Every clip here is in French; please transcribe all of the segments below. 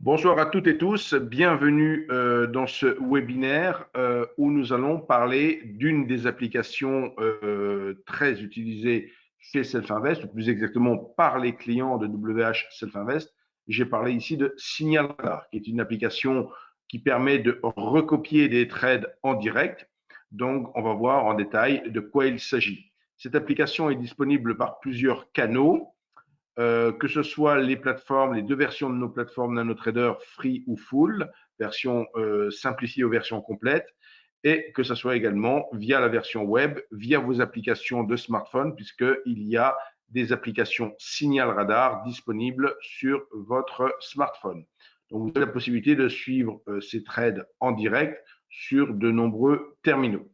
Bonsoir à toutes et tous, bienvenue dans ce webinaire où nous allons parler d'une des applications très utilisées chez Self-Invest, ou plus exactement par les clients de WH Self-Invest. J'ai parlé ici de Signal Radar, qui est une application qui permet de recopier des trades en direct. Donc, on va voir en détail de quoi il s'agit. Cette application est disponible par plusieurs canaux. Que ce soit les plateformes, les deux versions de nos plateformes NanoTrader, free ou full, version simplifiée ou version complète, et que ce soit également via la version web, via vos applications de smartphone, puisqu'il y a des applications Signal Radar disponibles sur votre smartphone. Donc, vous avez la possibilité de suivre ces trades en direct sur de nombreux terminaux.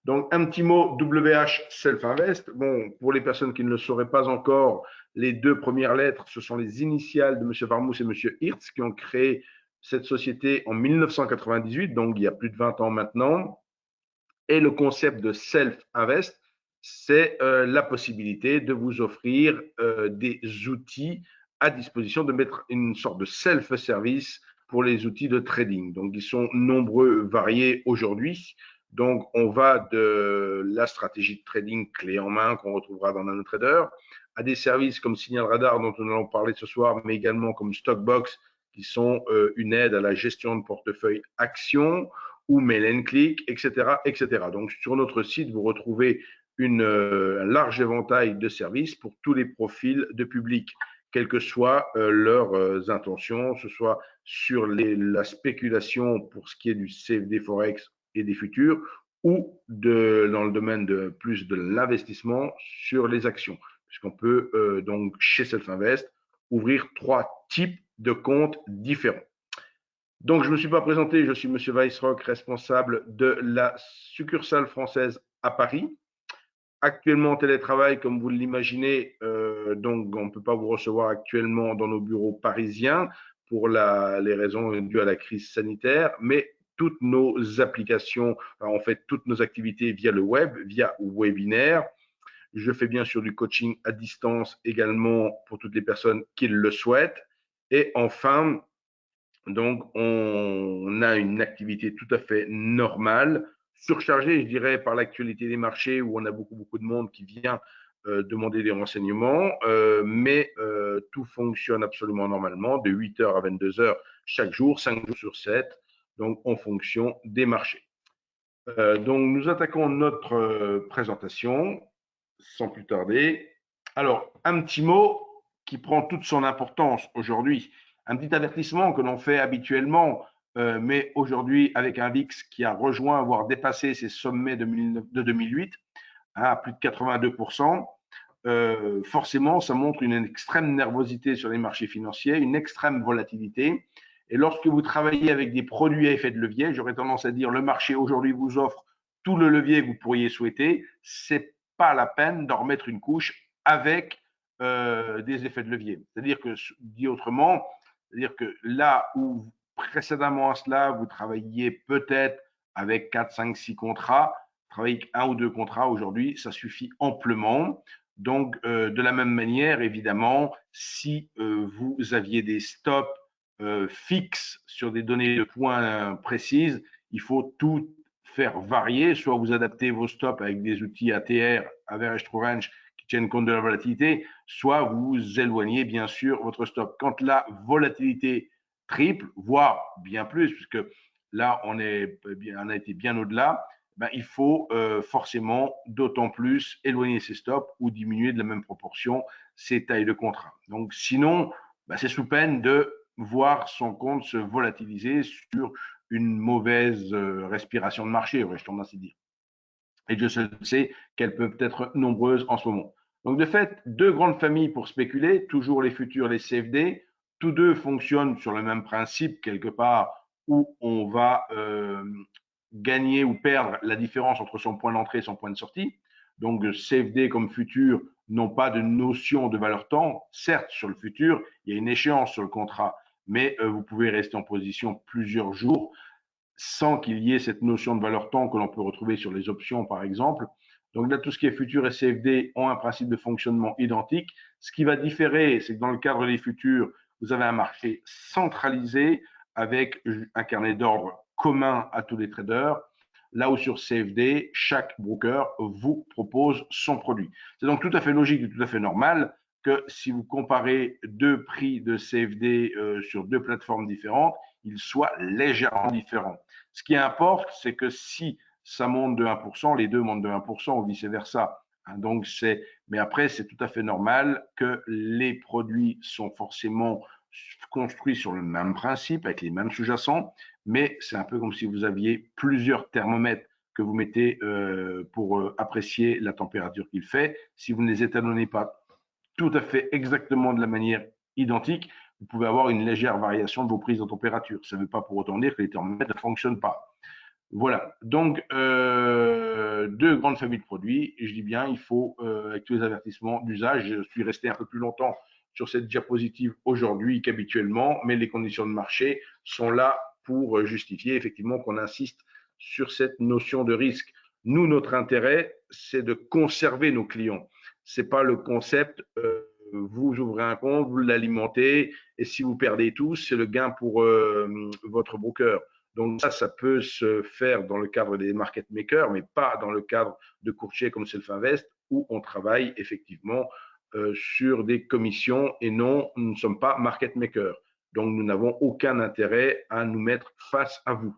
Donc, un petit mot WH Self-Invest. Bon, pour les personnes qui ne le sauraient pas encore, les deux premières lettres, ce sont les initiales de M. Varmousse et M. Hirtz qui ont créé cette société en 1998, donc il y a plus de 20 ans maintenant. Et le concept de Self-Invest, c'est la possibilité de vous offrir des outils à disposition, de mettre une sorte de self-service pour les outils de trading. Donc, ils sont nombreux, variés aujourd'hui. Donc, on va de la stratégie de trading clé en main qu'on retrouvera dans NanoTrader à des services comme Signal Radar dont nous allons parler ce soir, mais également comme Stockbox qui sont une aide à la gestion de portefeuille actions ou Mail and Click, etc., etc. Donc, sur notre site, vous retrouvez un large éventail de services pour tous les profils de public, quelles que soient leurs intentions, ce soit sur la spéculation pour ce qui est du CFD Forex et des futurs, ou dans le domaine de plus de l'investissement sur les actions, puisqu'on peut donc chez Self-Invest ouvrir 3 types de comptes différents. Donc, je ne me suis pas présenté, je suis Monsieur Weissrock, responsable de la succursale française à Paris. Actuellement en télétravail, comme vous l'imaginez, donc on ne peut pas vous recevoir actuellement dans nos bureaux parisiens pour les raisons dues à la crise sanitaire, mais toutes nos applications, en fait toutes nos activités via le web, via webinaire. Je fais bien sûr du coaching à distance également pour toutes les personnes qui le souhaitent. Et enfin, donc, on a une activité tout à fait normale, surchargée, je dirais, par l'actualité des marchés où on a beaucoup de monde qui vient demander des renseignements, mais tout fonctionne absolument normalement de 8h à 22h chaque jour, 5 jours sur 7, donc en fonction des marchés. Donc, nous attaquons notre présentation sans plus tarder. Alors, un petit mot qui prend toute son importance aujourd'hui. Un petit avertissement que l'on fait habituellement, mais aujourd'hui avec un VIX qui a rejoint, voire dépassé ses sommets de 2008, hein, à plus de 82%. Forcément, ça montre une extrême nervosité sur les marchés financiers, une extrême volatilité. Et lorsque vous travaillez avec des produits à effet de levier, j'aurais tendance à dire le marché aujourd'hui vous offre tout le levier que vous pourriez souhaiter. C'est pas la peine d'en remettre une couche avec des effets de levier. C'est-à-dire que, dit autrement, c'est-à-dire que là où précédemment à cela, vous travailliez peut-être avec 4, 5, 6 contrats, travailler avec un ou deux contrats aujourd'hui, ça suffit amplement. Donc, de la même manière, évidemment, si vous aviez des stops fixes sur des données de points précises, il faut tout faire varier, soit vous adaptez vos stops avec des outils ATR, Average True Range, qui tiennent compte de la volatilité, soit vous éloignez bien sûr votre stop. Quand la volatilité triple, voire bien plus, puisque là on a été bien au-delà, ben, il faut forcément d'autant plus éloigner ses stops ou diminuer de la même proportion ses tailles de contrat. Donc sinon, ben, c'est sous peine de voir son compte se volatiliser sur une mauvaise respiration de marché, aurais-je tendance à dire. Et je sais qu'elles peuvent être nombreuses en ce moment. Donc de fait, deux grandes familles pour spéculer, toujours les futurs, les CFD. Tous deux fonctionnent sur le même principe quelque part où on va gagner ou perdre la différence entre son point d'entrée et son point de sortie. Donc CFD comme futur n'ont pas de notion de valeur temps. Certes, sur le futur, il y a une échéance sur le contrat, mais vous pouvez rester en position plusieurs jours sans qu'il y ait cette notion de valeur temps que l'on peut retrouver sur les options, par exemple. Donc là, tout ce qui est futur et CFD ont un principe de fonctionnement identique. Ce qui va différer, c'est que dans le cadre des futurs, vous avez un marché centralisé avec un carnet d'ordre commun à tous les traders, là où sur CFD, chaque broker vous propose son produit. C'est donc tout à fait logique et tout à fait normal que si vous comparez deux prix de CFD sur deux plateformes différentes, ils soient légèrement différents. Ce qui importe, c'est que si ça monte de 1%, les deux montent de 1% ou vice-versa. Donc mais après, c'est tout à fait normal que les produits sont forcément construits sur le même principe, avec les mêmes sous-jacents, mais c'est un peu comme si vous aviez plusieurs thermomètres que vous mettez pour apprécier la température qu'il fait. Si vous ne les étalonnez pas tout à fait exactement de la manière identique, vous pouvez avoir une légère variation de vos prises de température. Ça ne veut pas pour autant dire que les thermomètres ne fonctionnent pas. Voilà, donc deux grandes familles de produits, et je dis bien, il faut, avec tous les avertissements d'usage, je suis resté un peu plus longtemps sur cette diapositive aujourd'hui qu'habituellement, mais les conditions de marché sont là pour justifier effectivement qu'on insiste sur cette notion de risque. Nous, notre intérêt, c'est de conserver nos clients. C'est pas le concept, vous ouvrez un compte, vous l'alimentez, et si vous perdez tout, c'est le gain pour votre broker. Donc ça peut se faire dans le cadre des market makers, mais pas dans le cadre de courtiers comme Self-Invest, où on travaille effectivement sur des commissions et non, nous ne sommes pas market makers. Donc nous n'avons aucun intérêt à nous mettre face à vous.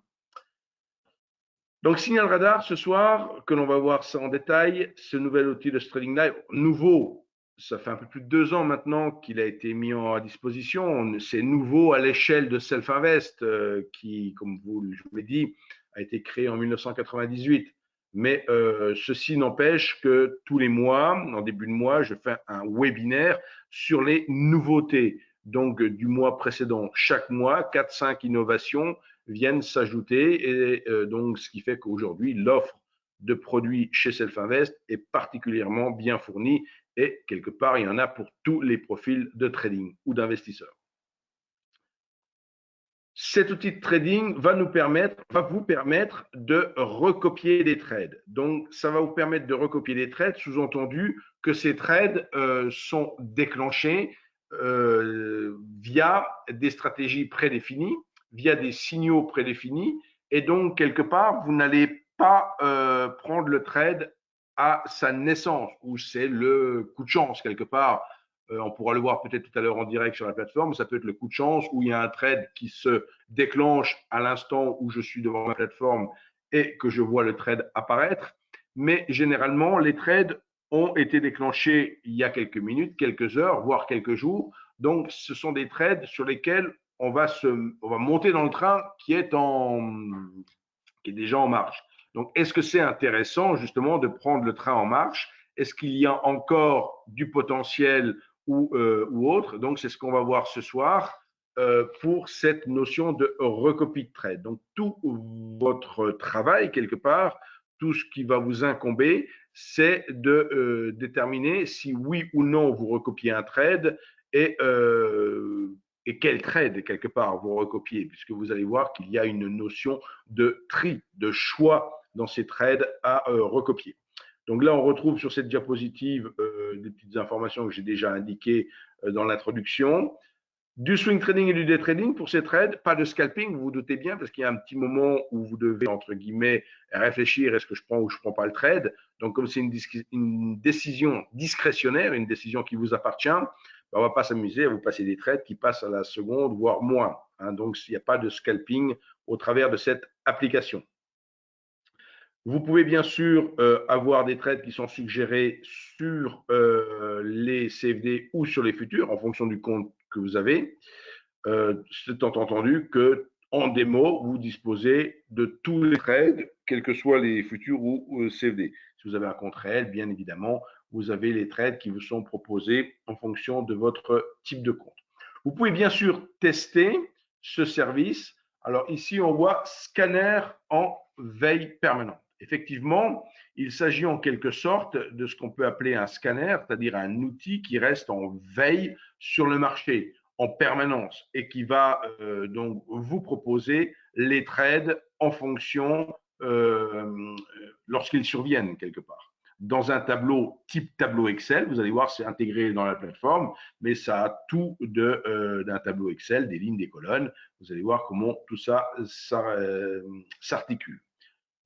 Donc Signal Radar ce soir, que l'on va voir ça en détail, ce nouvel outil de Trading Live, nouveau. Ça fait un peu plus de 2 ans maintenant qu'il a été mis à disposition. C'est nouveau à l'échelle de Self-Invest qui, comme je vous l'ai dit, a été créé en 1998. Mais ceci n'empêche que tous les mois, en début de mois, je fais un webinaire sur les nouveautés. Donc du mois précédent, chaque mois, 4-5 innovations viennent s'ajouter et donc ce qui fait qu'aujourd'hui, l'offre de produits chez Self-Invest est particulièrement bien fournie et quelque part, il y en a pour tous les profils de trading ou d'investisseurs. Cet outil de trading va vous permettre de recopier des trades. Donc, ça va vous permettre de recopier des trades, sous-entendu que ces trades sont déclenchés via des stratégies prédéfinies, via des signaux prédéfinis, et donc, quelque part, vous n'allez pas prendre le trade à sa naissance, où c'est le coup de chance, quelque part. On pourra le voir peut-être tout à l'heure en direct sur la plateforme, ça peut être le coup de chance où il y a un trade qui se déclenche à l'instant où je suis devant ma plateforme et que je vois le trade apparaître. Mais généralement, les trades ont été déclenchés il y a quelques minutes, quelques heures, voire quelques jours. Donc, ce sont des trades sur lesquels on va monter dans le train qui est déjà en marche. Donc, est-ce que c'est intéressant justement de prendre le train en marche? Est-ce qu'il y a encore du potentiel ou autre? Donc, c'est ce qu'on va voir ce soir pour cette notion de recopie de trade. Donc, tout votre travail, quelque part, tout ce qui va vous incomber, c'est de déterminer si oui ou non vous recopiez un trade et quel trade, quelque part, vous recopiez, puisque vous allez voir qu'il y a une notion de tri, de choix dans ces trades à recopier. Donc là, on retrouve sur cette diapositive des petites informations que j'ai déjà indiquées dans l'introduction. Du swing trading et du day trading pour ces trades, pas de scalping, vous vous doutez bien, parce qu'il y a un petit moment où vous devez, entre guillemets, réfléchir, est-ce que je prends ou je ne prends pas le trade. Donc, comme c'est une décision discrétionnaire, une décision qui vous appartient, on ne va pas s'amuser à vous passer des trades qui passent à la seconde, voire moins. Donc, il n'y a pas de scalping au travers de cette application. Vous pouvez bien sûr avoir des trades qui sont suggérés sur les CFD ou sur les futurs en fonction du compte que vous avez. C'est entendu que en démo, vous disposez de tous les trades, quels que soient les futurs ou CFD. Si vous avez un compte réel, bien évidemment, vous avez les trades qui vous sont proposés en fonction de votre type de compte. Vous pouvez bien sûr tester ce service. Alors ici, on voit scanner en veille permanente. Effectivement, il s'agit en quelque sorte de ce qu'on peut appeler un scanner, c'est-à-dire un outil qui reste en veille sur le marché en permanence et qui va donc vous proposer les trades en fonction lorsqu'ils surviennent quelque part. dans un tableau type tableau Excel. Vous allez voir, c'est intégré dans la plateforme, mais ça a tout d'un tableau Excel, des lignes, des colonnes. Vous allez voir comment tout ça s'articule.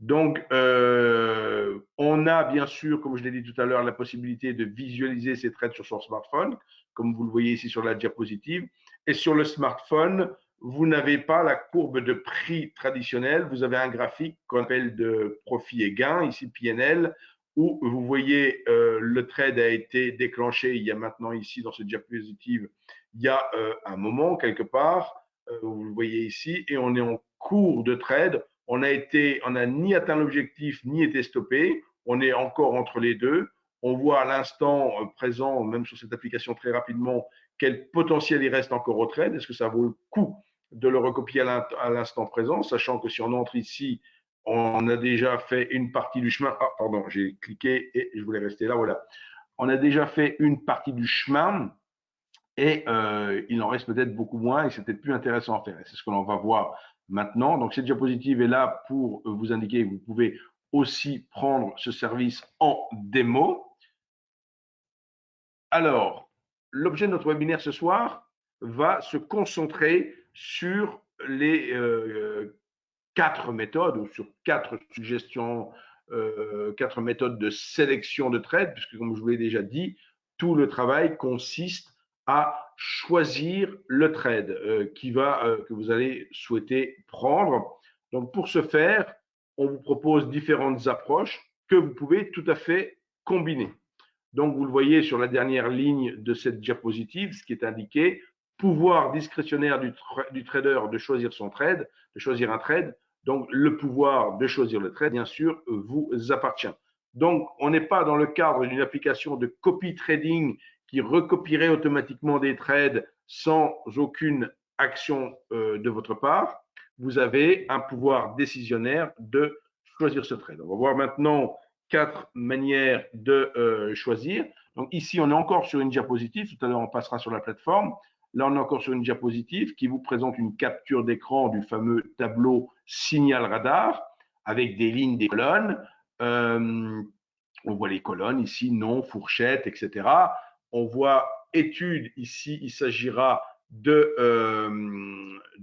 Donc, on a bien sûr, comme je l'ai dit tout à l'heure, la possibilité de visualiser ces trades sur son smartphone, comme vous le voyez ici sur la diapositive. Et sur le smartphone, vous n'avez pas la courbe de prix traditionnelle, vous avez un graphique qu'on appelle de profit et gain, ici PNL, où vous voyez le trade a été déclenché il y a maintenant ici dans cette diapositive, il y a un moment quelque part, vous le voyez ici, et on est en cours de trade. On n'a ni atteint l'objectif ni été stoppé. On est encore entre les deux. On voit à l'instant présent, même sur cette application très rapidement, quel potentiel il reste encore au trade. Est-ce que ça vaut le coup de le recopier à l'instant présent, sachant que si on entre ici, on a déjà fait une partie du chemin. Ah, pardon, j'ai cliqué et je voulais rester là. Voilà. On a déjà fait une partie du chemin et il en reste peut-être beaucoup moins et c'est peut-être plus intéressant à faire. Et c'est ce que l'on va voir maintenant. Donc cette diapositive est là pour vous indiquer que vous pouvez aussi prendre ce service en démo. Alors, l'objet de notre webinaire ce soir va se concentrer sur les 4 méthodes ou sur 4 suggestions, 4 méthodes de sélection de trades, puisque comme je vous l'ai déjà dit, tout le travail consiste à choisir le trade que vous allez souhaiter prendre. Donc, pour ce faire, on vous propose différentes approches que vous pouvez tout à fait combiner. Donc, vous le voyez sur la dernière ligne de cette diapositive, ce qui est indiqué, pouvoir discrétionnaire du trader de choisir son trade, de choisir un trade. Donc, le pouvoir de choisir le trade, bien sûr, vous appartient. Donc, on n'est pas dans le cadre d'une application de copy trading qui recopierait automatiquement des trades sans aucune action de votre part. Vous avez un pouvoir décisionnaire de choisir ce trade. On va voir maintenant 4 manières de choisir. Donc ici, on est encore sur une diapositive. Tout à l'heure, on passera sur la plateforme. Là, on est encore sur une diapositive qui vous présente une capture d'écran du fameux tableau signal radar avec des lignes, des colonnes. On voit les colonnes ici, nom, fourchette, etc. On voit étude ici, il s'agira du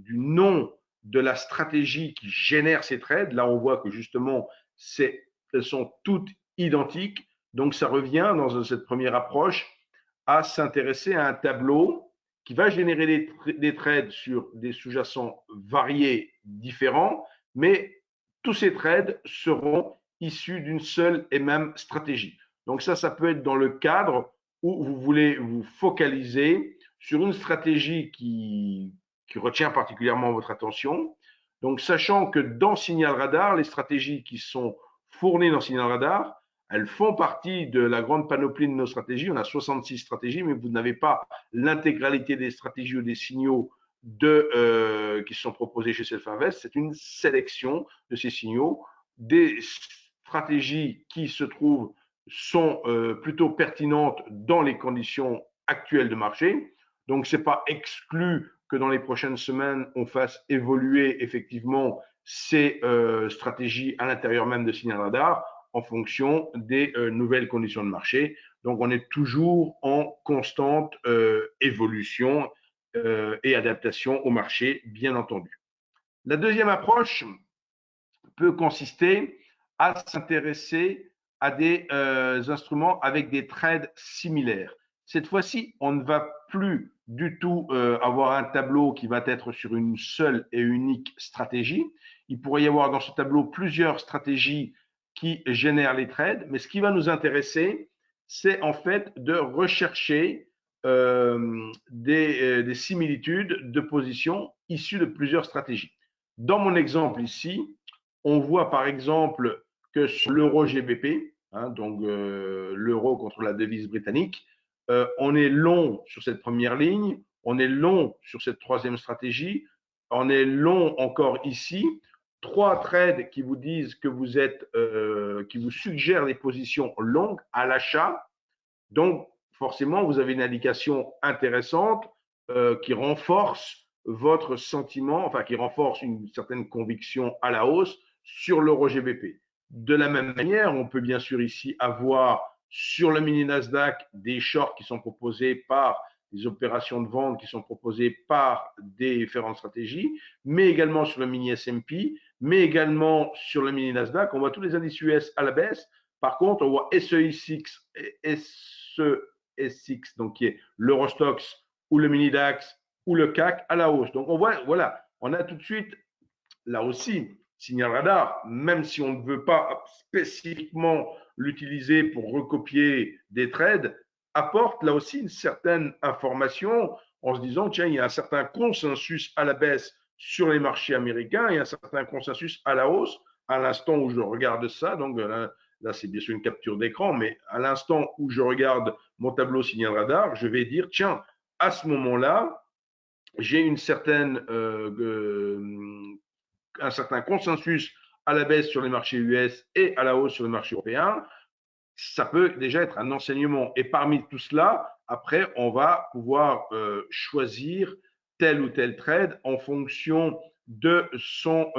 nom de la stratégie qui génère ces trades. Là, on voit que justement, elles sont toutes identiques. Donc, ça revient dans cette première approche à s'intéresser à un tableau qui va générer des trades sur des sous-jacents variés, différents, mais tous ces trades seront issus d'une seule et même stratégie. Donc ça peut être dans le cadre où vous voulez vous focaliser sur une stratégie qui retient particulièrement votre attention. Donc, sachant que dans Signal Radar, les stratégies qui sont fournies dans Signal Radar, elles font partie de la grande panoplie de nos stratégies. On a 66 stratégies, mais vous n'avez pas l'intégralité des stratégies ou des signaux qui sont proposés chez Self-Invest. C'est une sélection de ces signaux, des stratégies qui se trouvent sont plutôt pertinentes dans les conditions actuelles de marché. Donc, ce n'est pas exclu que dans les prochaines semaines, on fasse évoluer effectivement ces stratégies à l'intérieur même de Signal Radar en fonction des nouvelles conditions de marché. Donc, on est toujours en constante évolution et adaptation au marché, bien entendu. La deuxième approche peut consister à s'intéresser à des instruments avec des trades similaires. Cette fois-ci, on ne va plus du tout avoir un tableau qui va être sur une seule et unique stratégie. Il pourrait y avoir dans ce tableau plusieurs stratégies qui génèrent les trades, mais ce qui va nous intéresser, c'est en fait de rechercher des similitudes de positions issues de plusieurs stratégies. Dans mon exemple ici, on voit par exemple que sur l'euro GBP, donc l'euro contre la devise britannique, on est long sur cette première ligne, on est long sur cette troisième stratégie, on est long encore ici. 3 trades qui vous disent que vous êtes, qui vous suggèrent des positions longues à l'achat. Donc, forcément, vous avez une indication intéressante qui renforce votre sentiment, enfin qui renforce une certaine conviction à la hausse sur l'euro GBP. De la même manière, on peut bien sûr ici avoir sur le mini Nasdaq des shorts qui sont proposés par des opérations de vente qui sont proposées par des différentes stratégies, mais également sur le mini S&P, mais également sur le mini Nasdaq. On voit tous les indices US à la baisse. Par contre, on voit SEIX, SESX, donc qui est l'Eurostoxx ou le mini DAX ou le CAC à la hausse. Donc on voit, voilà, on a tout de suite là aussi, signal radar, même si on ne veut pas spécifiquement l'utiliser pour recopier des trades, apporte là aussi une certaine information en se disant, tiens, il y a un certain consensus à la baisse sur les marchés américains et un certain consensus à la hausse à l'instant où je regarde ça. Donc là c'est bien sûr une capture d'écran, mais à l'instant où je regarde mon tableau signal radar, je vais dire, tiens, à ce moment-là, j'ai une certaine un certain consensus à la baisse sur les marchés US et à la hausse sur les marchés européens, ça peut déjà être un enseignement. Et parmi tout cela, après, on va pouvoir choisir tel ou tel trade en fonction de son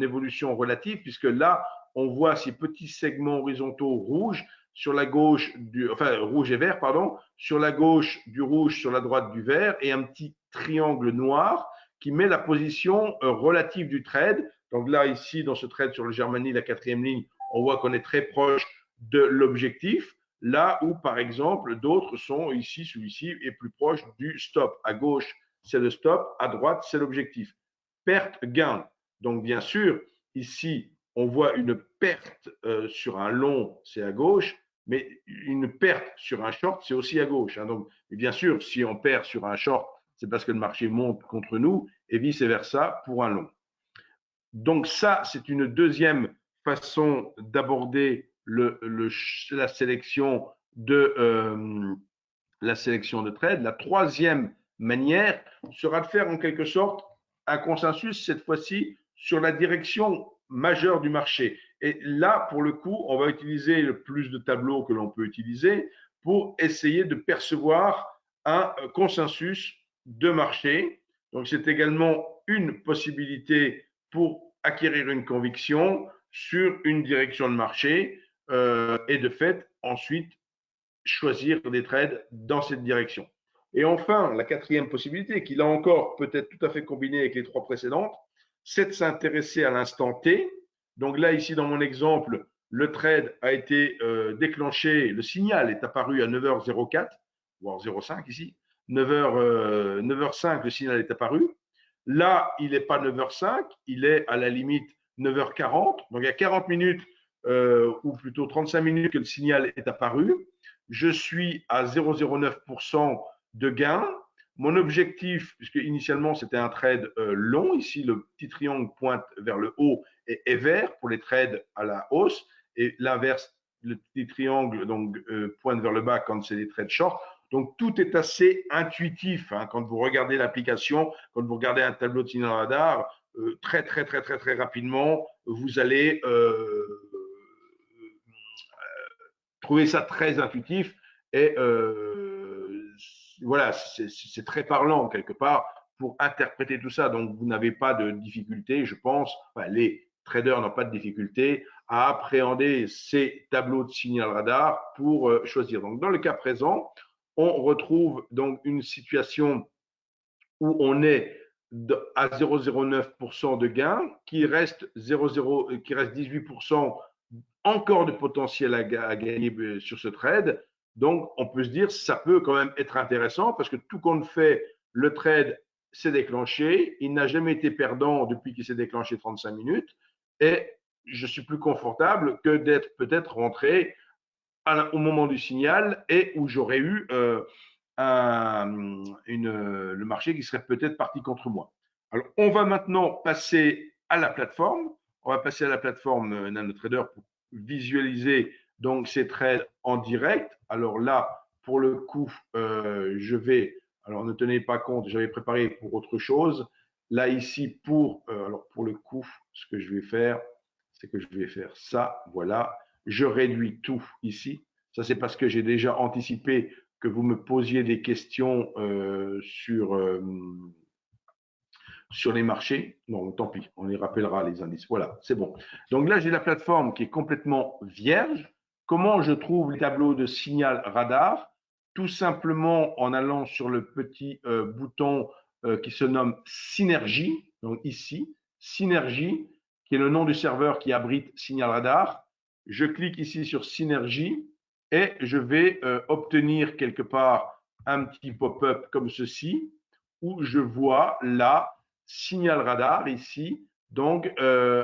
évolution relative, puisque là, on voit ces petits segments horizontaux rouges sur la gauche enfin rouge et vert, pardon, sur la gauche du rouge, sur la droite du vert, et un petit triangle noir qui met la position relative du trade. Donc là, ici, dans ce trade sur le Germany, la quatrième ligne, on voit qu'on est très proche de l'objectif, là où, par exemple, d'autres sont ici, celui-ci est plus proche du stop. À gauche, c'est le stop, à droite, c'est l'objectif. Perte, gain. Donc, bien sûr, ici, on voit une perte sur un long, c'est à gauche, mais une perte sur un short, c'est aussi à gauche. Hein. Donc, bien sûr, si on perd sur un short, c'est parce que le marché monte contre nous et vice-versa pour un long. Donc ça, c'est une deuxième façon d'aborder la sélection de trade. La troisième manière sera de faire en quelque sorte un consensus, cette fois-ci, sur la direction majeure du marché. Et là, pour le coup, on va utiliser le plus de tableaux que l'on peut utiliser pour essayer de percevoir un consensus de marché. Donc, c'est également une possibilité pour acquérir une conviction sur une direction de marché et de fait, ensuite, choisir des trades dans cette direction. Et enfin, la quatrième possibilité, qui là encore peut être tout à fait combinée avec les trois précédentes, c'est de s'intéresser à l'instant T. Donc là, ici, dans mon exemple, le trade a été déclenché, le signal est apparu à 9h04, voire 05 ici. 9h05, le signal est apparu. Là, il n'est pas 9h05, il est à la limite 9h40. Donc il y a 40 minutes, ou plutôt 35 minutes que le signal est apparu. Je suis à 0,09% de gain. Mon objectif, puisque initialement c'était un trade long, ici le petit triangle pointe vers le haut et est vert pour les trades à la hausse, et l'inverse, le petit triangle donc pointe vers le bas quand c'est des trades short. Donc tout est assez intuitif hein, quand vous regardez l'application, quand vous regardez un tableau de signal radar, très rapidement, vous allez trouver ça très intuitif et voilà, c'est très parlant quelque part pour interpréter tout ça. Donc, vous n'avez pas de difficulté, je pense, enfin, les traders n'ont pas de difficulté à appréhender ces tableaux de signal radar pour choisir. Donc, dans le cas présent, on retrouve donc une situation où on est à 0,09% de gain, qui reste 18% encore de potentiel à gagner sur ce trade. Donc, on peut se dire, ça peut quand même être intéressant parce que tout compte fait, le trade s'est déclenché. Il n'a jamais été perdant depuis qu'il s'est déclenché 35 minutes. Et je suis plus confortable que d'être peut-être rentré au moment du signal et où j'aurais eu le marché qui serait peut-être parti contre moi. Alors, on va maintenant passer à la plateforme. On va passer à la plateforme NanoTrader pour visualiser donc ces trades en direct. Alors là, pour le coup, je vais, alors ne tenez pas compte, j'avais préparé pour autre chose. Là, ici, alors pour le coup, ce que je vais faire, c'est que je vais faire ça, voilà. Je réduis tout ici. Ça, c'est parce que j'ai déjà anticipé que vous me posiez des questions sur les marchés. Non, tant pis, on les rappellera les indices. Voilà, c'est bon. Donc là, j'ai la plateforme qui est complètement vierge. Comment je trouve les tableaux de signal radar? Tout simplement en allant sur le petit bouton qui se nomme Synergie. Donc ici, Synergie, qui est le nom du serveur qui abrite signal radar. Je clique ici sur Synergie et je vais obtenir quelque part un petit pop-up comme ceci où je vois là signal radar ici, donc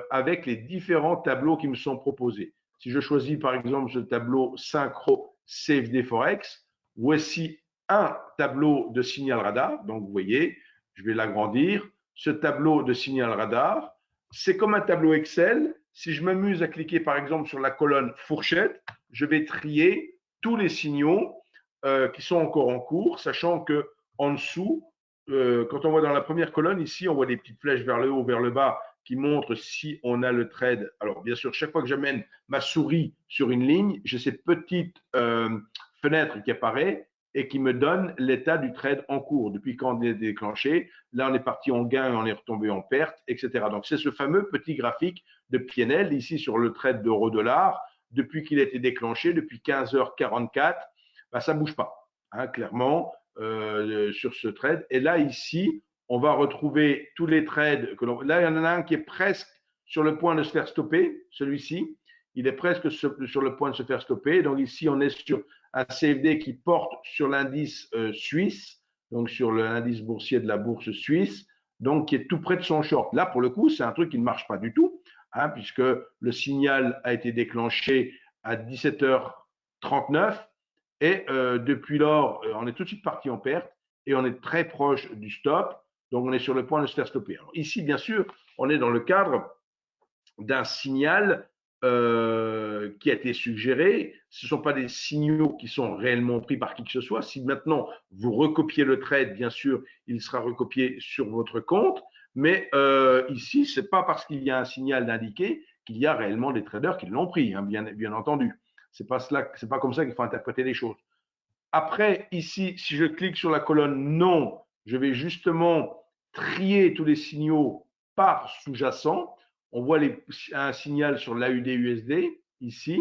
avec les différents tableaux qui me sont proposés. Si je choisis par exemple ce tableau synchro CFD Forex, voici un tableau de signal radar. Donc vous voyez, je vais l'agrandir. Ce tableau de signal radar, c'est comme un tableau Excel. Si je m'amuse à cliquer par exemple sur la colonne fourchette, je vais trier tous les signaux qui sont encore en cours, sachant que en dessous, quand on voit dans la première colonne, ici, on voit des petites flèches vers le haut, vers le bas, qui montrent si on a le trade. Alors, bien sûr, chaque fois que j'amène ma souris sur une ligne, j'ai cette petite fenêtre qui apparaît et qui me donne l'état du trade en cours, depuis quand on est déclenché. Là, on est parti en gain, on est retombé en perte, etc. Donc, c'est ce fameux petit graphique de PNL, ici sur le trade d'euro-dollar, depuis qu'il a été déclenché, depuis 15h44, ben, ça ne bouge pas, hein, clairement, sur ce trade. Et là, ici, on va retrouver tous les trades. Là, il y en a un qui est presque sur le point de se faire stopper, celui-ci. Il est presque sur le point de se faire stopper. Donc ici, on est sur un CFD qui porte sur l'indice suisse, donc sur l'indice boursier de la bourse suisse, donc qui est tout près de son short. Là, pour le coup, c'est un truc qui ne marche pas du tout, hein, puisque le signal a été déclenché à 17h39 et depuis lors, on est tout de suite parti en perte et on est très proche du stop. Donc, on est sur le point de se faire stopper. Alors, ici, bien sûr, on est dans le cadre d'un signal qui a été suggéré. Ce ne sont pas des signaux qui sont réellement pris par qui que ce soit. Si maintenant vous recopiez le trade, bien sûr, il sera recopié sur votre compte. Mais ici, ce n'est pas parce qu'il y a un signal d'indiqué qu'il y a réellement des traders qui l'ont pris, hein, bien entendu. C'est pas comme ça qu'il faut interpréter les choses. Après, ici, si je clique sur la colonne non, je vais justement trier tous les signaux par sous-jacent. On voit un signal sur l'AUD-USD ici.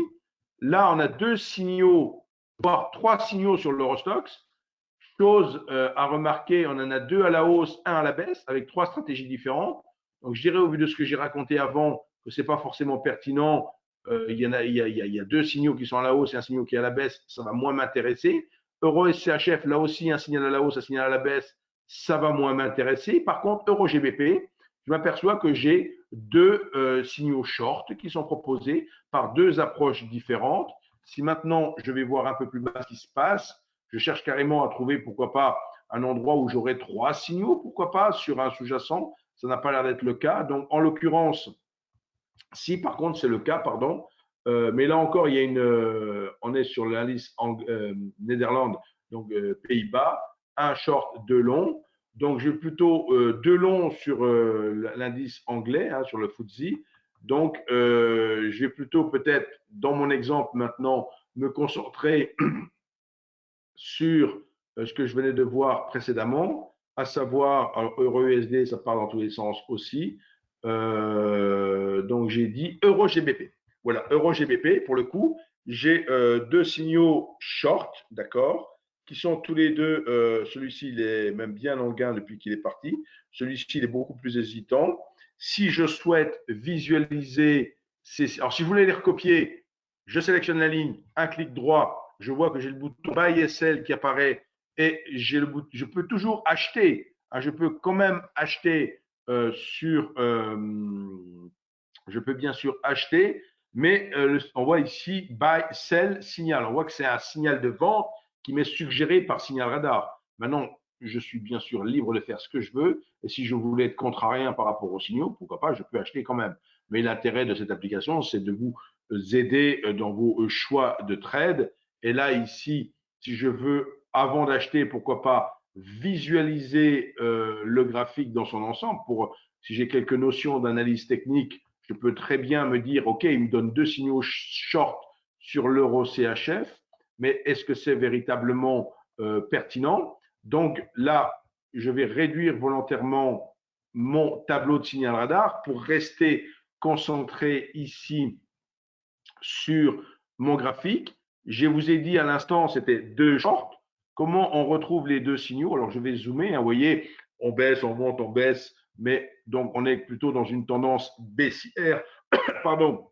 Là, on a deux signaux, voire trois signaux sur l'Eurostoxx. Chose à remarquer, on en a deux à la hausse, un à la baisse, avec trois stratégies différentes. Donc, je dirais, au vu de ce que j'ai raconté avant, que ce n'est pas forcément pertinent. Il y a deux signaux qui sont à la hausse et un signal qui est à la baisse, ça va moins m'intéresser. Euro SCHF, là aussi, un signal à la hausse, un signal à la baisse, ça va moins m'intéresser. Par contre, Euro GBP, je m'aperçois que j'ai deux signaux short qui sont proposés par deux approches différentes. Si maintenant, je vais voir un peu plus bas ce qui se passe, je cherche carrément à trouver, pourquoi pas, un endroit où j'aurai trois signaux, pourquoi pas, sur un sous-jacent. Ça n'a pas l'air d'être le cas. Donc, en l'occurrence, si par contre c'est le cas, pardon, mais là encore, il y a on est sur l'indice Néderlande, donc Pays-Bas, un short, deux longs. Donc, j'ai plutôt deux longs sur l'indice anglais, hein, sur le FTSE. Donc, je vais plutôt peut-être, dans mon exemple maintenant, me concentrer sur ce que je venais de voir précédemment, à savoir, Euro-USD, ça part dans tous les sens aussi. Donc, j'ai dit Euro-GBP. Voilà, Euro-GBP, pour le coup, j'ai deux signaux short, d'accord, qui sont tous les deux, celui-ci, il est même bien en gain depuis qu'il est parti. Celui-ci, il est beaucoup plus hésitant. Si je souhaite visualiser alors, si vous voulez les recopier, je sélectionne la ligne, un clic droit, je vois que j'ai le bouton Buy SL qui apparaît et je peux toujours acheter. Hein, je peux quand même acheter je peux bien sûr acheter, mais on voit ici Buy Sell Signal. On voit que c'est un signal de vente qui m'est suggéré par Signal Radar. Maintenant, je suis bien sûr libre de faire ce que je veux. Et si je voulais être contrarien par rapport aux signaux, pourquoi pas, je peux acheter quand même. Mais l'intérêt de cette application, c'est de vous aider dans vos choix de trade. Et là, ici, si je veux, avant d'acheter, pourquoi pas visualiser le graphique dans son ensemble pour, si j'ai quelques notions d'analyse technique, je peux très bien me dire, OK, il me donne deux signaux short sur l'euro CHF, mais est-ce que c'est véritablement pertinent? Donc là, je vais réduire volontairement mon tableau de signal radar pour rester concentré ici sur mon graphique. Je vous ai dit à l'instant, c'était deux shorts. Comment on retrouve les deux signaux? Alors, je vais zoomer. Vous voyez, on baisse, on monte, on baisse. Mais donc, on est plutôt dans une tendance baissière. Pardon.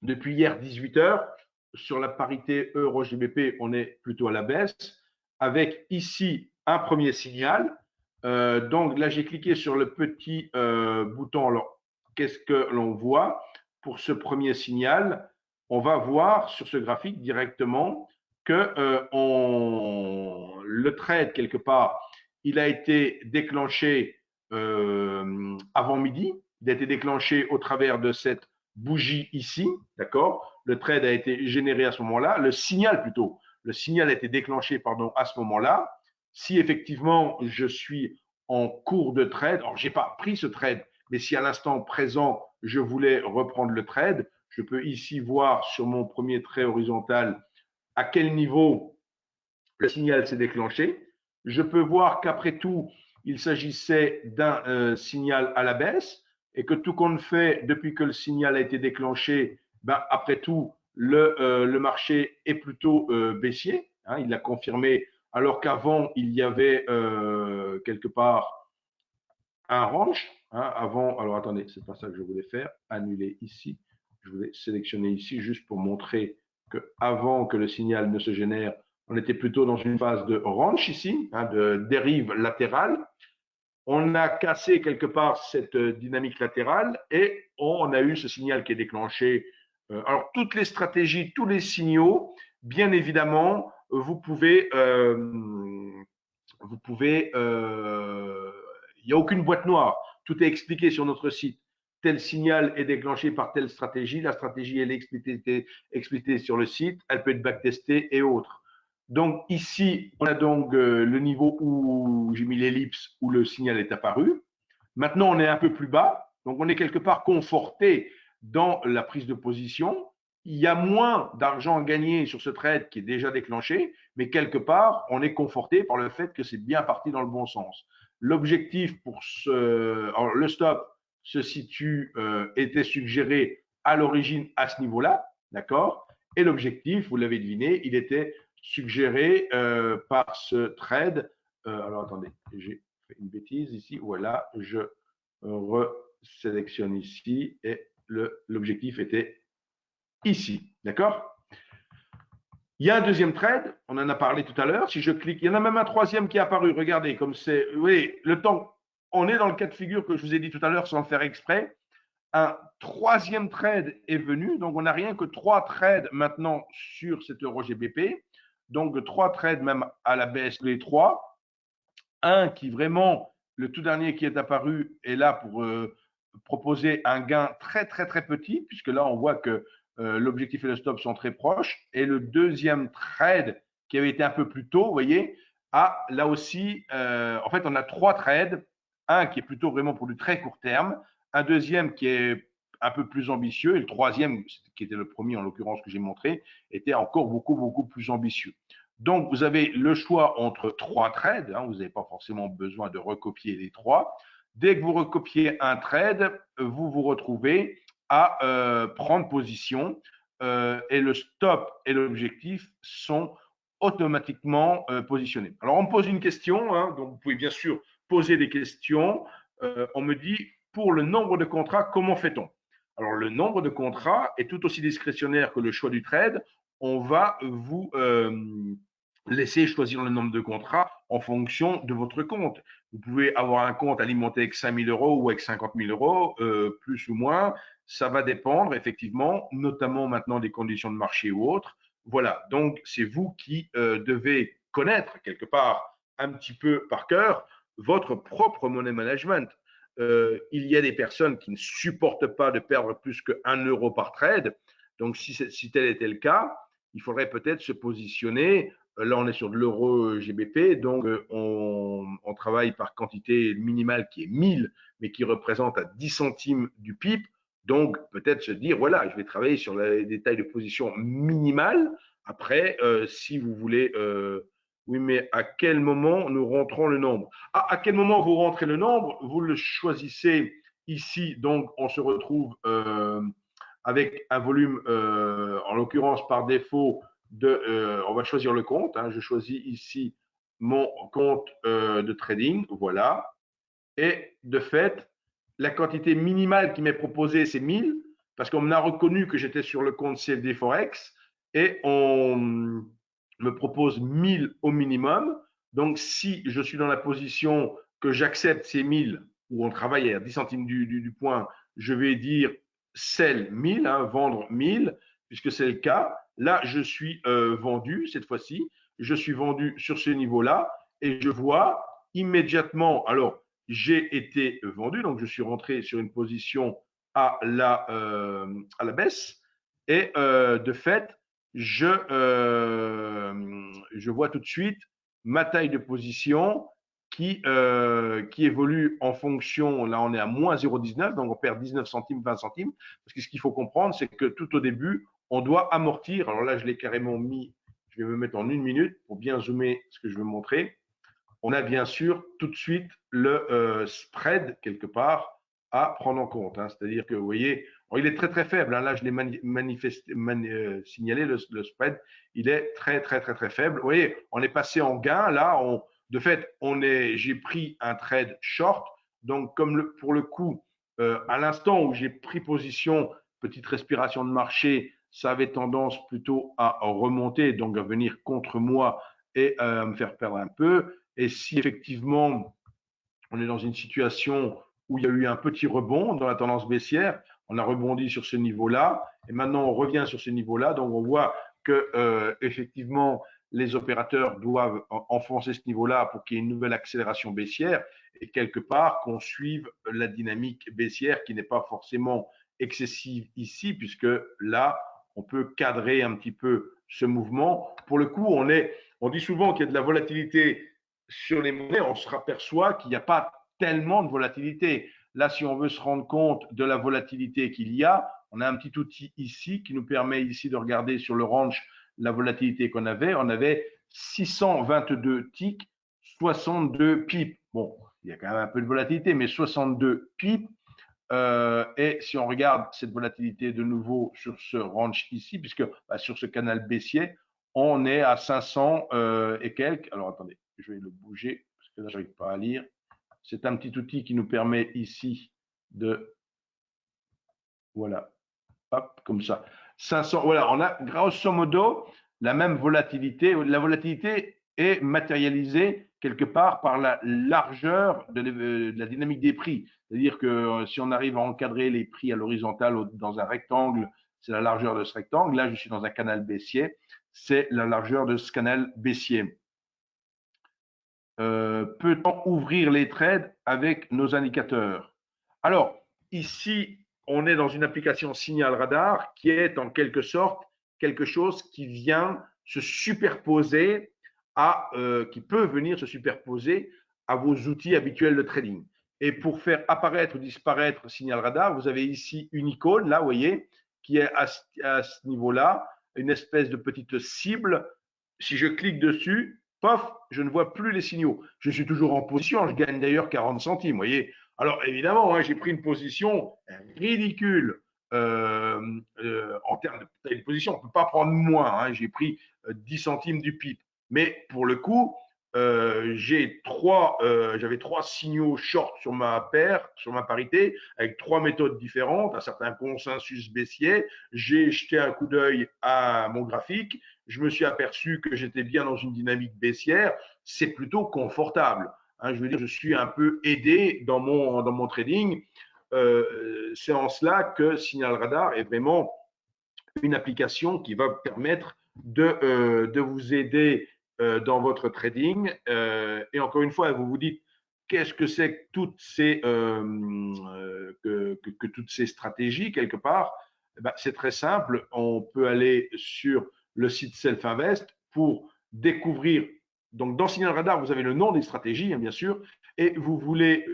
Depuis hier, 18 heures. Sur la parité Euro-GBP, on est plutôt à la baisse. Avec ici un premier signal. Donc là, j'ai cliqué sur le petit bouton. Alors, qu'est-ce que l'on voit pour ce premier signal? On va voir sur ce graphique directement que le trade, quelque part, il a été déclenché avant midi. Il a été déclenché au travers de cette bougie ici, d'accord? Le trade a été généré à ce moment-là, le signal plutôt. Le signal a été déclenché, pardon, à ce moment-là. Si effectivement je suis en cours de trade, alors j'ai pas pris ce trade, mais si à l'instant présent je voulais reprendre le trade, je peux ici voir sur mon premier trait horizontal à quel niveau le signal s'est déclenché. Je peux voir qu'après tout, il s'agissait d'un signal à la baisse et que tout compte fait, depuis que le signal a été déclenché, ben, après tout, le marché est plutôt baissier. Hein, il l'a confirmé, alors qu'avant, il y avait quelque part un range. Hein, avant, alors attendez, c'est pas ça que je voulais faire. Annuler ici. Je voulais sélectionner ici juste pour montrer que avant que le signal ne se génère, on était plutôt dans une phase de range ici, hein, de dérive latérale. On a cassé quelque part cette dynamique latérale et on a eu ce signal qui est déclenché. Alors, toutes les stratégies, tous les signaux, bien évidemment, il n'y a aucune boîte noire. Tout est expliqué sur notre site. Tel signal est déclenché par telle stratégie. La stratégie, elle est expliquée sur le site. Elle peut être backtestée et autres. Donc ici, on a donc le niveau où j'ai mis l'ellipse où le signal est apparu. Maintenant, on est un peu plus bas. Donc on est quelque part conforté dans la prise de position. Il y a moins d'argent à gagner sur ce trade qui est déjà déclenché, mais quelque part, on est conforté par le fait que c'est bien parti dans le bon sens. L'objectif pour alors, le stop se situe, était suggéré à l'origine à ce niveau-là, d'accord? Et l'objectif, vous l'avez deviné, il était suggéré par ce trade. Alors attendez, j'ai fait une bêtise ici. Voilà, je resélectionne ici et l'objectif était ici, d'accord? Il y a un deuxième trade, on en a parlé tout à l'heure. Si je clique, il y en a même un troisième qui est apparu. Regardez, comme c'est, oui, le temps. On est dans le cas de figure que je vous ai dit tout à l'heure sans le faire exprès. Un troisième trade est venu, donc on n'a rien que trois trades maintenant sur cet euro GBP. Donc trois trades même à la baisse, les trois. Un qui vraiment, le tout dernier qui est apparu, est là pour proposer un gain très très très petit, puisque là on voit que l'objectif et le stop sont très proches. Et le deuxième trade qui avait été un peu plus tôt, vous voyez, là aussi, en fait on a trois trades, un qui est plutôt vraiment pour du très court terme, un deuxième qui est un peu plus ambitieux, et le troisième, qui était le premier en l'occurrence que j'ai montré, était encore beaucoup beaucoup plus ambitieux. Donc, vous avez le choix entre trois trades. Hein, vous n'avez pas forcément besoin de recopier les trois. Dès que vous recopiez un trade, vous vous retrouvez à prendre position et le stop et l'objectif sont automatiquement positionnés. Alors, on me pose une question, hein, donc vous pouvez bien sûr poser des questions. On me dit, pour le nombre de contrats, comment fait-on? Alors, le nombre de contrats est tout aussi discrétionnaire que le choix du trade. On va vous laisser choisir le nombre de contrats en fonction de votre compte. Vous pouvez avoir un compte alimenté avec 5 000 euros ou avec 50 000 euros, plus ou moins. Ça va dépendre, effectivement, notamment maintenant des conditions de marché ou autres. Voilà, donc c'est vous qui devez connaître quelque part un petit peu par cœur votre propre money management. Il y a des personnes qui ne supportent pas de perdre plus que 1 euro par trade. Donc, si tel était le cas, il faudrait peut-être se positionner. Là, on est sur de l'euro GBP, donc on travaille par quantité minimale qui est 1000, mais qui représente à 10 centimes du PIB. Donc, peut-être se dire, voilà, je vais travailler sur les détails de position minimale. Après, si vous voulez Oui, mais à quel moment nous rentrons le nombre? À quel moment vous rentrez le nombre? Vous le choisissez ici, donc on se retrouve avec un volume, en l'occurrence par défaut, on va choisir le compte. Hein, je choisis ici mon compte de trading, voilà. Et de fait, la quantité minimale qui m'est proposée, c'est 1000, parce qu'on a reconnu que j'étais sur le compte CFD Forex et on me propose 1000 au minimum. Donc, si je suis dans la position que j'accepte ces 1000, où on travaille à 10 centimes du point, je vais dire sell 1000, hein, vendre 1000, puisque c'est le cas. Là, je suis vendu cette fois-ci. Je suis vendu sur ce niveau-là et je vois immédiatement, alors, j'ai été vendu, donc je suis rentré sur une position à la baisse et de fait, je vois tout de suite ma taille de position qui évolue en fonction, là on est à moins 0,19, donc on perd 19 centimes, 20 centimes, parce que ce qu'il faut comprendre, c'est que tout au début, on doit amortir, alors là je l'ai carrément mis, je vais me mettre en 1 minute pour bien zoomer ce que je veux montrer. On a bien sûr tout de suite le spread quelque part à prendre en compte. Hein. C'est-à-dire que vous voyez, bon, il est très très faible. Hein. Là, je l'ai signalé, le spread, il est très très très très faible. Vous voyez, on est passé en gain. Là, de fait, j'ai pris un trade short. Donc, pour le coup, à l'instant où j'ai pris position, petite respiration de marché, ça avait tendance plutôt à remonter, donc à venir contre moi et me faire perdre un peu. Et si effectivement on est dans une situation où il y a eu un petit rebond dans la tendance baissière, on a rebondi sur ce niveau-là, et maintenant on revient sur ce niveau-là, donc on voit que effectivement les opérateurs doivent enfoncer ce niveau-là pour qu'il y ait une nouvelle accélération baissière, et quelque part qu'on suive la dynamique baissière qui n'est pas forcément excessive ici, puisque là on peut cadrer un petit peu ce mouvement. Pour le coup, on dit souvent qu'il y a de la volatilité sur les monnaies, on se aperçoit qu'il n'y a pas tellement de volatilité. Là, si on veut se rendre compte de la volatilité qu'il y a, on a un petit outil ici qui nous permet ici de regarder sur le range la volatilité qu'on avait. On avait 622 ticks, 62 pips. Bon, il y a quand même un peu de volatilité, mais 62 pips. Et si on regarde cette volatilité de nouveau sur ce range ici, puisque sur ce canal baissier, on est à 500 et quelques. Alors attendez, je vais le bouger parce que là, je n'arrive pas à lire. C'est un petit outil qui nous permet ici de, voilà, hop, comme ça. 500, voilà, on a grosso modo la même volatilité. La volatilité est matérialisée quelque part par la largeur de la dynamique des prix. C'est-à-dire que si on arrive à encadrer les prix à l'horizontale dans un rectangle, c'est la largeur de ce rectangle. Là, je suis dans un canal baissier, c'est la largeur de ce canal baissier. Peut-on ouvrir les trades avec nos indicateurs? Alors, ici, on est dans une application Signal Radar qui est en quelque sorte quelque chose qui vient se superposer qui peut venir se superposer à vos outils habituels de trading. Et pour faire apparaître ou disparaître Signal Radar, vous avez ici une icône, là, vous voyez, qui est à ce niveau-là, une espèce de petite cible. Si je clique dessus, pof, je ne vois plus les signaux. Je suis toujours en position, je gagne d'ailleurs 40 centimes, vous voyez. Alors évidemment, hein, j'ai pris une position ridicule en termes de taille de position. On ne peut pas prendre moins, hein, j'ai pris 10 centimes du pip. Mais pour le coup, j'avais trois signaux short sur ma paire, sur ma parité, avec trois méthodes différentes, un certain consensus baissier. J'ai jeté un coup d'œil à mon graphique, je me suis aperçu que j'étais bien dans une dynamique baissière. C'est plutôt confortable. Hein, je veux dire, je suis un peu aidé dans mon trading. C'est en cela que Signal Radar est vraiment une application qui va permettre de vous aider dans votre trading. Et encore une fois, vous vous dites, qu'est-ce que c'est que toutes ces stratégies quelque part? Eh ben, c'est très simple. On peut aller sur le site Self-Invest pour découvrir. Donc, dans Signal Radar, vous avez le nom des stratégies, hein, bien sûr, et vous voulez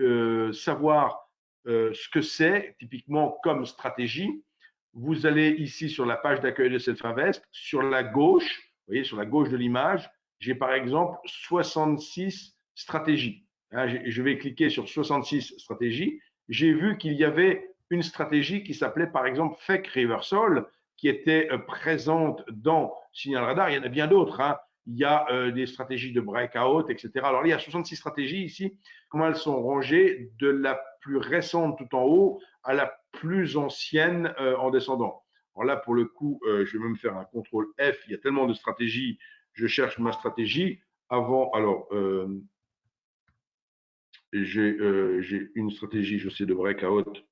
savoir ce que c'est typiquement comme stratégie. Vous allez ici sur la page d'accueil de Self-Invest, sur la gauche, vous voyez, sur la gauche de l'image, j'ai par exemple 66 stratégies. Hein, je vais cliquer sur 66 stratégies. J'ai vu qu'il y avait une stratégie qui s'appelait par exemple Fake Reversal, qui était présente dans Signal Radar. Il y en a bien d'autres. Hein. Il y a des stratégies de breakout, etc. Alors, il y a 66 stratégies ici. Comment elles sont rangées de la plus récente tout en haut à la plus ancienne en descendant. Alors là, pour le coup, je vais même faire un contrôle F. Il y a tellement de stratégies. Je cherche ma stratégie. Avant, alors, j'ai une stratégie, je sais, de breakout.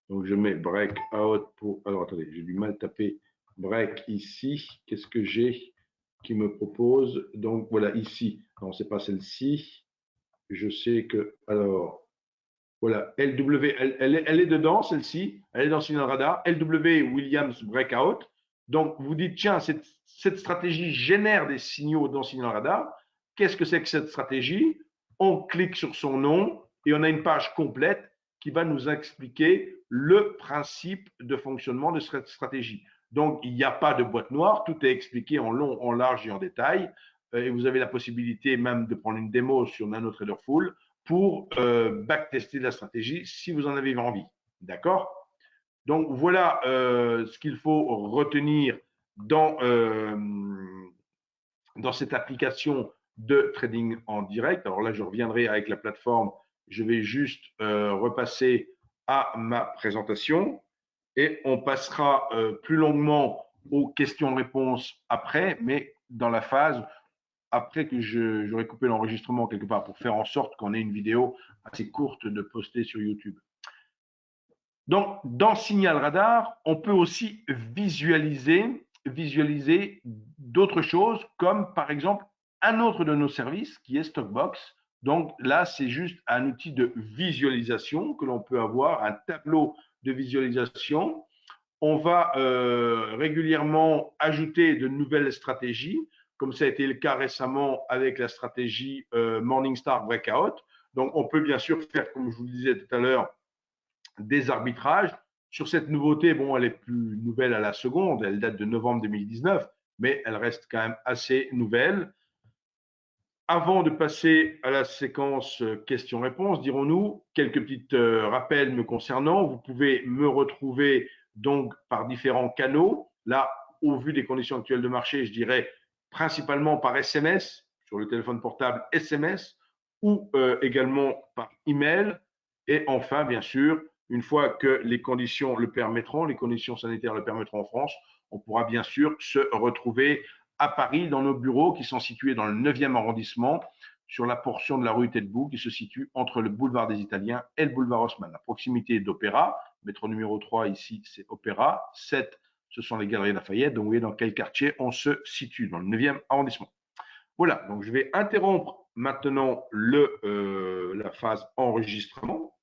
Donc, je mets breakout pour. Alors, attendez, j'ai du mal taper break ici. Qu'est-ce que j'ai qui me propose? Donc, voilà, ici. Non, c'est pas celle-ci. Je sais que. Alors, voilà, LW, elle est dedans, celle-ci. Elle est dans Signal Radar. LW Williams Breakout. Donc, vous dites, tiens, cette stratégie génère des signaux dans Signal Radar. Qu'est-ce que c'est que cette stratégie? On clique sur son nom et on a une page complète qui va nous expliquer le principe de fonctionnement de cette stratégie. Donc, il n'y a pas de boîte noire, tout est expliqué en long, en large et en détail. Et vous avez la possibilité même de prendre une démo sur NanoTraderFull pour backtester la stratégie si vous en avez envie. D'accord? Donc, voilà ce qu'il faut retenir dans cette application de trading en direct. Alors là, je reviendrai avec la plateforme. Je vais juste repasser à ma présentation et on passera plus longuement aux questions-réponses après, mais dans la phase après que j'aurai coupé l'enregistrement quelque part pour faire en sorte qu'on ait une vidéo assez courte de poster sur YouTube. Donc, dans Signal Radar, on peut aussi visualiser d'autres choses, comme par exemple un autre de nos services qui est Stockbox. Donc là, c'est juste un outil de visualisation que l'on peut avoir, un tableau de visualisation. On va régulièrement ajouter de nouvelles stratégies, comme ça a été le cas récemment avec la stratégie Morningstar Breakout. Donc, on peut bien sûr faire, comme je vous le disais tout à l'heure, des arbitrages. Sur cette nouveauté, bon, elle est plus nouvelle à la seconde, elle date de novembre 2019, mais elle reste quand même assez nouvelle. Avant de passer à la séquence questions-réponses, dirons-nous, quelques petits rappels me concernant. Vous pouvez me retrouver donc par différents canaux. Là, au vu des conditions actuelles de marché, je dirais principalement par SMS, sur le téléphone portable SMS, ou également par email. Et enfin, bien sûr, une fois que les conditions le permettront, les conditions sanitaires le permettront en France, on pourra bien sûr se retrouver à Paris dans nos bureaux qui sont situés dans le 9e arrondissement, sur la portion de la rue Taitbout qui se situe entre le boulevard des Italiens et le boulevard Haussmann, à proximité d'Opéra. Métro numéro 3 ici, c'est Opéra. 7, ce sont les Galeries Lafayette. Donc, vous voyez dans quel quartier on se situe, dans le 9e arrondissement. Voilà, donc je vais interrompre maintenant la phase enregistrement.